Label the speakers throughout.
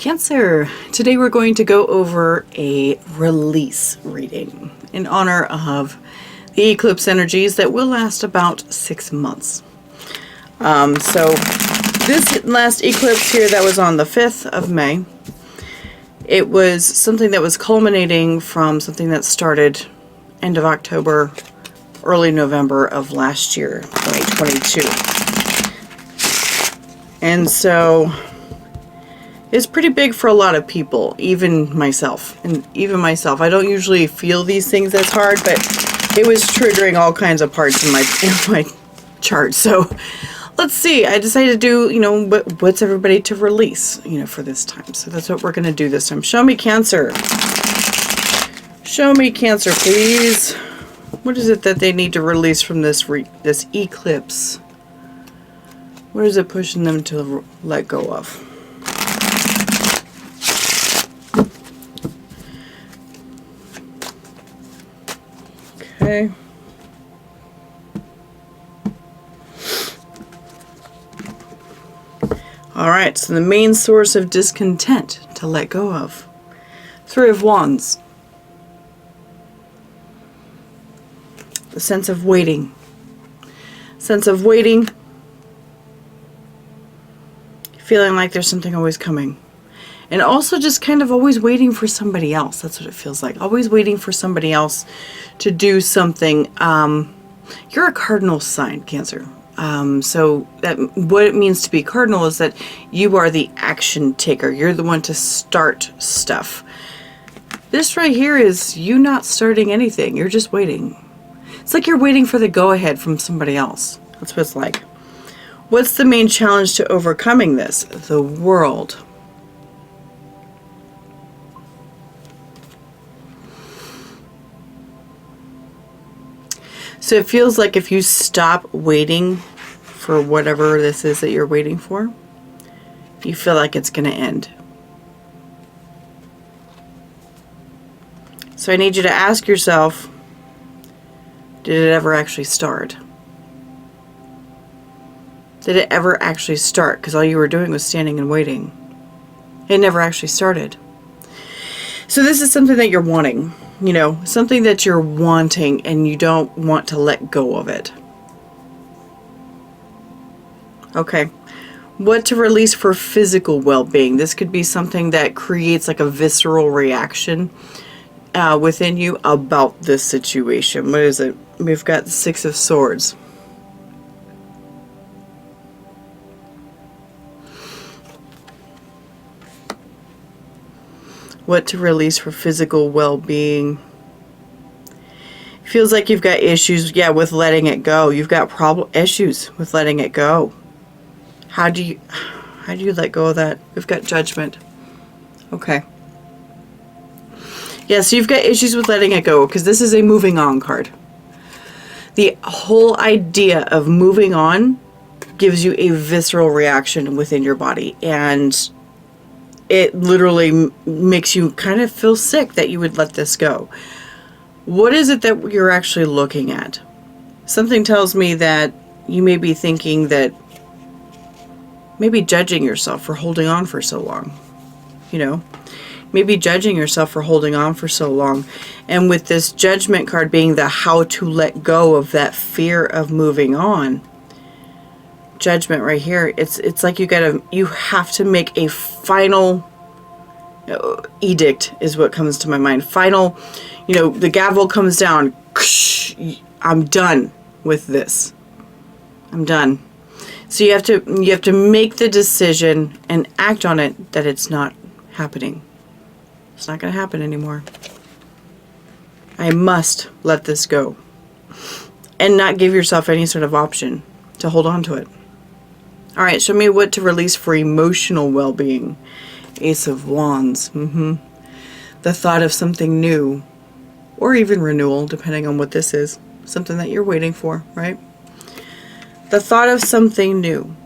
Speaker 1: Cancer, today we're going to go over a release reading in honor of the eclipse energies that will last about 6 months. So this last eclipse here that was on the 5th of May, it was something that was culminating from something that started end of October, early November of last year, 2022. And so it's pretty big for a lot of people, even myself. And even myself, I don't usually feel these things as hard, but it was triggering all kinds of parts in my chart. So let's see. I decided to do, what's everybody to release, for this time. So that's what we're going to do this time. Show me Cancer. Show me Cancer, please. What is it that they need to release from this eclipse? What is it pushing them to let go of? Okay. All right, so the main source of discontent to let go of. 3 of Wands. The sense of waiting. Sense of waiting. Feeling like there's something always coming. And also just kind of always waiting for somebody else. That's what it feels like. Always waiting for somebody else to do something. You're a cardinal sign, Cancer. So that what it means to be cardinal is that you are the action taker. You're the one to start stuff. This right here is you not starting anything. You're just waiting. It's like you're waiting for the go-ahead from somebody else. That's what it's like. What's the main challenge to overcoming this? The world. So it feels like if you stop waiting for whatever this is that you're waiting for, you feel like it's going to end. So I need you to ask yourself, did it ever actually start? Did it ever actually start? Because all you were doing was standing and waiting. It never actually started. So this is something that you're wanting. Something that you're wanting and you don't want to let go of it. Okay. What to release for physical well-being? This could be something that creates like a visceral reaction within you about this situation. What is it? We've got the 6 of Swords. What to release for physical well-being? Feels like you've got issues, with letting it go. You've got issues with letting it go. How do you let go of that? We've got Judgment. Okay. Yeah, so you've got issues with letting it go because this is a moving on card. The whole idea of moving on gives you a visceral reaction within your body, and it literally makes you kind of feel sick that you would let this go. What is it that you're actually looking at? Something tells me that you may be thinking that, maybe judging yourself for holding on for so long. Maybe judging yourself for holding on for so long. And with this Judgment card being the how to let go of that fear of moving on, Judgment right here, it's like you have to make a final edict is what comes to my mind. Final, the gavel comes down. I'm done with this. I'm done. So you have to make the decision and act on it that it's not happening. It's not going to happen anymore. I must let this go. And not give yourself any sort of option to hold on to it. All right, show me what to release for emotional well-being. Ace of Wands. The thought of something new, or even renewal, depending on what this is. Something that you're waiting for, right? The thought of something new.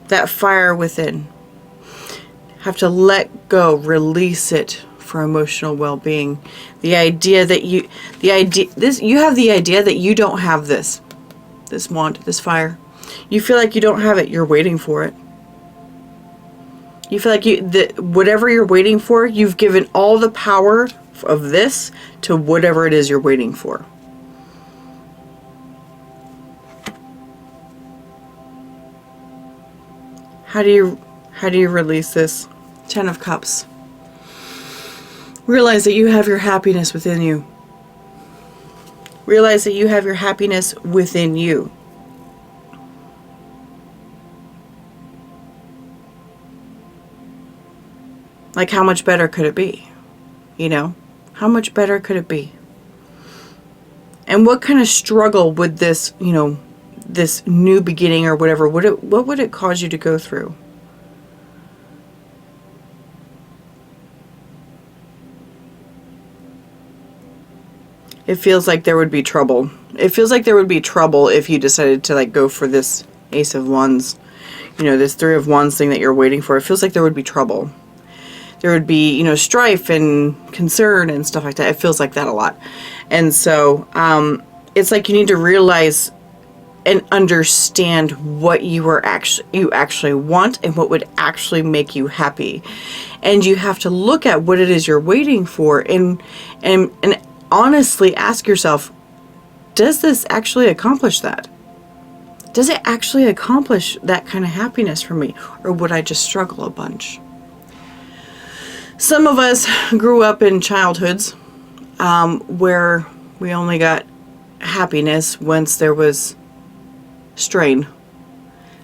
Speaker 1: That fire within. Have to let go, release it for emotional well-being. The idea that you have the idea that you don't have this wand, this fire. You feel like you don't have it. You're waiting for it. You feel like whatever you're waiting for, you've given all the power of this to whatever it is you're waiting for. How do you release this? 10 of Cups. Realize that you have your happiness within you. Realize that you have your happiness within you. Like, how much better could it be? You know? How much better could it be? And what kind of struggle would this, you know, this new beginning or whatever, what would it cause you to go through? It feels like there would be trouble. It feels like there would be trouble if you decided to, like, go for this Ace of Wands. You know, this 3 of Wands thing that you're waiting for. It feels like there would be trouble. There would be, you know, strife and concern and stuff like that. It feels like that a lot. And so, it's like you need to realize and understand what you actually want and what would actually make you happy. And you have to look at what it is you're waiting for and honestly ask yourself, does this actually accomplish that? Does it actually accomplish that kind of happiness for me? Or would I just struggle a bunch? Some of us grew up in childhoods where we only got happiness once there was strain.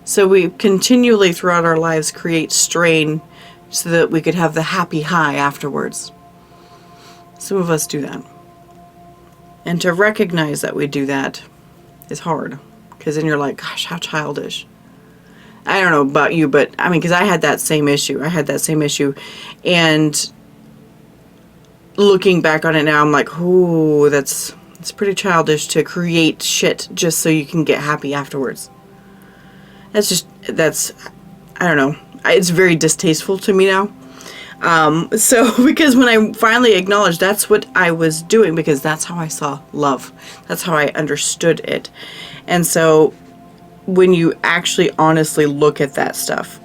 Speaker 1: So we continually throughout our lives create strain so that we could have the happy high afterwards. Some of us do that. And to recognize that we do that is hard. Because then you're like, gosh, how childish. I don't know about you, but I mean, because I had that same issue. And looking back on it now, I'm like, ooh, it's pretty childish to create shit just so you can get happy afterwards. I don't know. It's very distasteful to me now. So, because when I finally acknowledged that's what I was doing, because that's how I saw love. That's how I understood it. And so, when you actually honestly look at that stuff,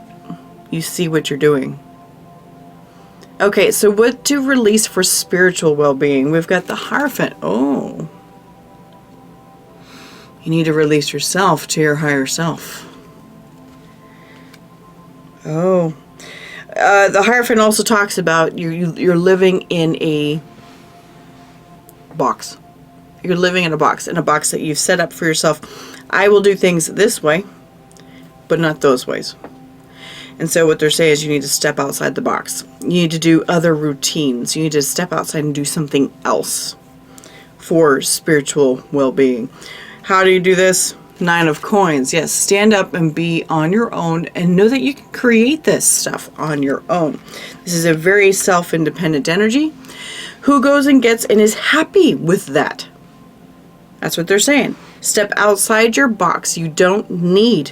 Speaker 1: you see what you're doing. Okay, so what to release for spiritual well-being? We've got the Hierophant. Oh. You need to release yourself to your higher self. Oh. The Hierophant also talks about you're living in a box. You're living in a box that you've set up for yourself. I will do things this way, but not those ways. And so what they're saying is you need to step outside the box. You need to do other routines. You need to step outside and do something else for spiritual well-being. How do you do this? 9 of Coins. Yes, stand up and be on your own and know that you can create this stuff on your own. This is a very self-independent energy. Who goes and gets and is happy with that? That's what they're saying. Step outside your box. You don't need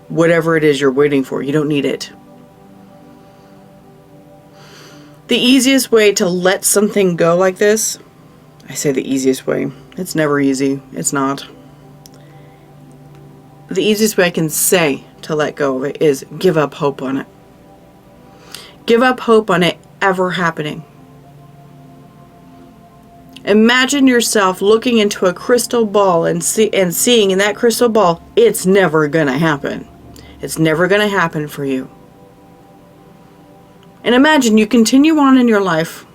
Speaker 1: whatever it is you're waiting for. You don't need it. The easiest way to let something go like this, I say the easiest way. It's never easy. It's not. The easiest way I can say to let go of it is give up hope on it. Give up hope on it ever happening. Imagine yourself looking into a crystal ball and seeing in that crystal ball, it's never going to happen. It's never going to happen for you. And imagine you continue on in your life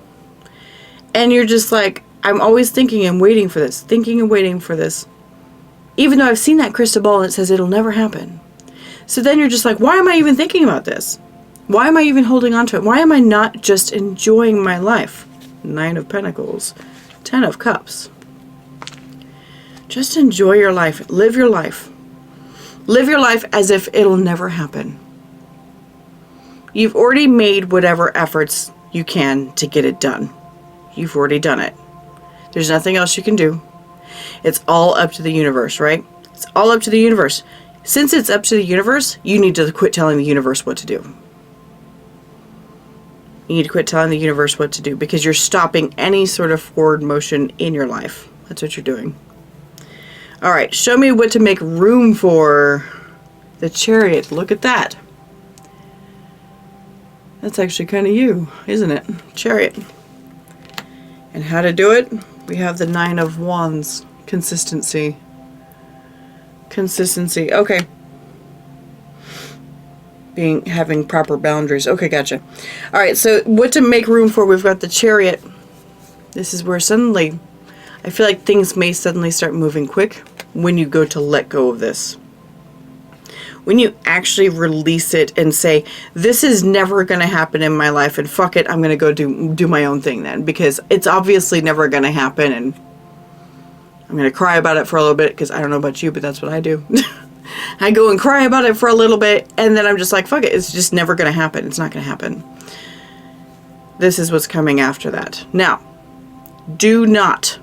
Speaker 1: and you're just like, I'm always thinking and waiting for this, thinking and waiting for this. Even though I've seen that crystal ball and it says it'll never happen. So then you're just like, why am I even thinking about this? Why am I even holding on to it? Why am I not just enjoying my life? 9 of Pentacles, 10 of Cups. Just enjoy your life. Live your life. Live your life as if it'll never happen. You've already made whatever efforts you can to get it done. You've already done it. There's nothing else you can do. It's all up to the universe, right? It's all up to the universe. Since it's up to the universe, you need to quit telling the universe what to do. You need to quit telling the universe what to do because you're stopping any sort of forward motion in your life. That's what you're doing. All right, show me what to make room for. The Chariot. Look at that. That's actually kind of you, isn't it? Chariot. And how to do it? We have the 9 of Wands. Consistency. Consistency. Okay. Having proper boundaries. Okay, gotcha. All right, so what to make room for? We've got the Chariot. This is where suddenly, I feel like things may suddenly start moving quick when you go to let go of this. When you actually release it and say, this is never going to happen in my life, and fuck it, I'm going to go do my own thing then, because it's obviously never going to happen, and I'm going to cry about it for a little bit, because I don't know about you, but that's what I do. I go and cry about it for a little bit, and then I'm just like, fuck it, it's just never going to happen. It's not going to happen. This is what's coming after that. Now, do not,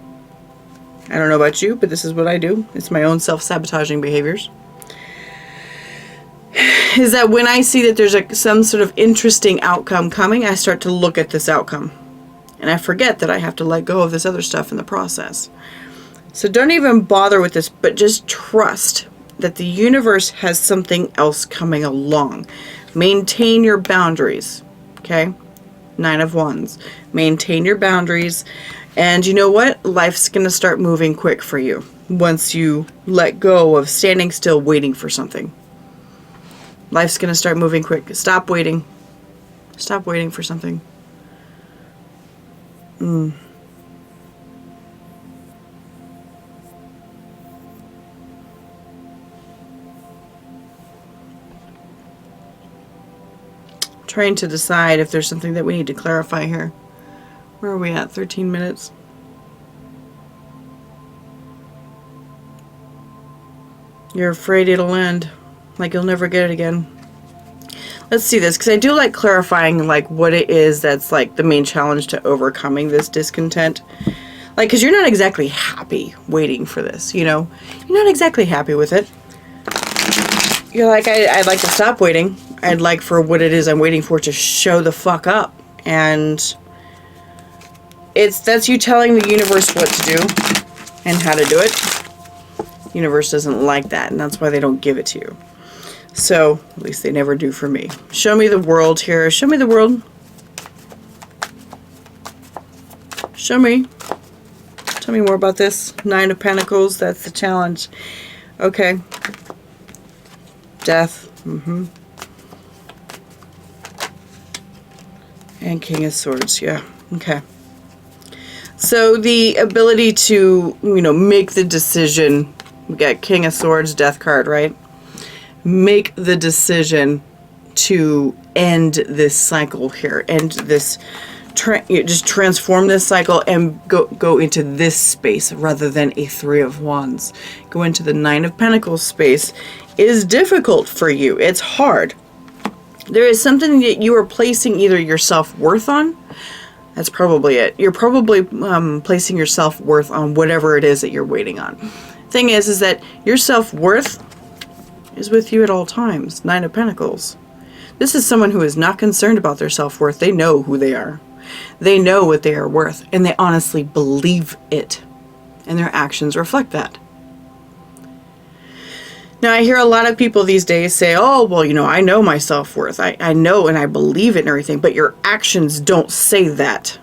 Speaker 1: I don't know about you, but this is what I do. It's my own self-sabotaging behaviors. Is that when I see that there's some sort of interesting outcome coming, I start to look at this outcome. And I forget that I have to let go of this other stuff in the process. So don't even bother with this, but just trust that the universe has something else coming along. Maintain your boundaries, okay? 9 of Wands. Maintain your boundaries. And you know what? Life's going to start moving quick for you once you let go of standing still waiting for something. Life's going to start moving quick. Stop waiting. Stop waiting for something. Trying to decide if there's something that we need to clarify here. Where are we at? 13 minutes. You're afraid it'll end. Like you'll never get it again. Let's see this, because I do like clarifying like what it is that's like the main challenge to overcoming this discontent. Like, because you're not exactly happy waiting for this, you know? You're not exactly happy with it. You're like, I'd like to stop waiting. I'd like for what it is I'm waiting for to show the fuck up. And that's you telling the universe what to do and how to do it. The universe doesn't like that, and that's why they don't give it to you. So, at least they never do for me. Show me the world here. Show me the world. Show me. Tell me more about this. 9 of Pentacles. That's the challenge. Okay. Death. And King of Swords. Yeah. Okay. So, the ability to, make the decision. We got King of Swords, Death card, right? Make the decision to end this cycle here, end this, just transform this cycle and go into this space rather than a 3 of Wands. Go into the 9 of Pentacles space is difficult for you. It's hard. There is something that you are placing either your self-worth on. That's probably it. You're probably placing your self-worth on whatever it is that you're waiting on. Thing is that your self-worth is with you at all times. 9 of Pentacles. This is someone who is not concerned about their self-worth. They know who they are. They know what they are worth, and they honestly believe it. And their actions reflect that. Now, I hear a lot of people these days say, oh, well, I know my self-worth. I know and I believe it and everything, but your actions don't say that.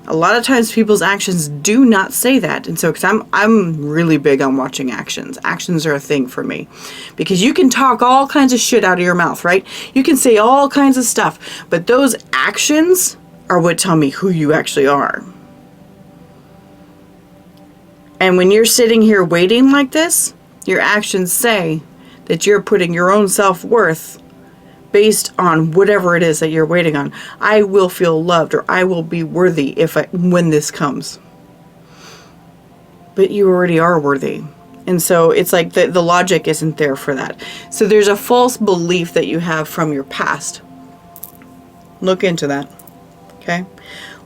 Speaker 1: A lot of times people's actions do not say that. And so, because I'm really big on watching actions. Actions are a thing for me. Because you can talk all kinds of shit out of your mouth, right? You can say all kinds of stuff. But those actions are what tell me who you actually are. And when you're sitting here waiting like this, your actions say that you're putting your own self-worth based on whatever it is that you're waiting on. I will feel loved, or I will be worthy when this comes. But you already are worthy. And so it's like the logic isn't there for that. So there's a false belief that you have from your past. Look into that. Okay?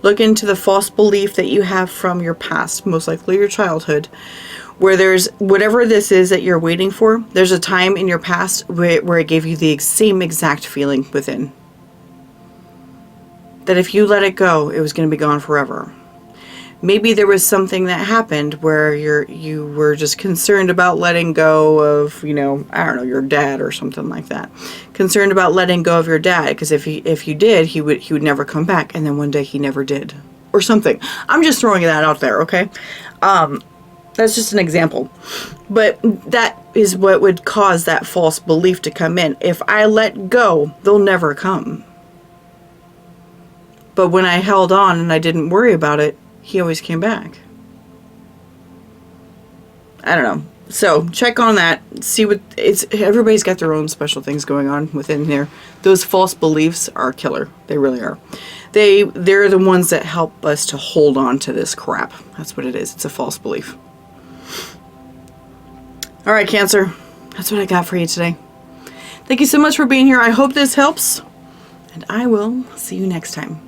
Speaker 1: Look into the false belief that you have from your past, most likely your childhood, where there's whatever this is that you're waiting for, there's a time in your past where it gave you the same exact feeling within. That if you let it go, it was going to be gone forever. Maybe there was something that happened where you were just concerned about letting go of, you know, I don't know, your dad or something like that. Concerned about letting go of your dad, because if you did, he would never come back, and then one day he never did, or something. I'm just throwing that out there, okay? That's just an example. But that is what would cause that false belief to come in. If I let go, they'll never come. But when I held on and I didn't worry about it, he always came back. I don't know. So check on that. See what everybody's got their own special things going on within there. Those false beliefs are killer. They really are. They're the ones that help us to hold on to this crap. That's what it is. It's a false belief. All right, Cancer. That's what I got for you today. Thank you so much for being here. I hope this helps. And I will see you next time.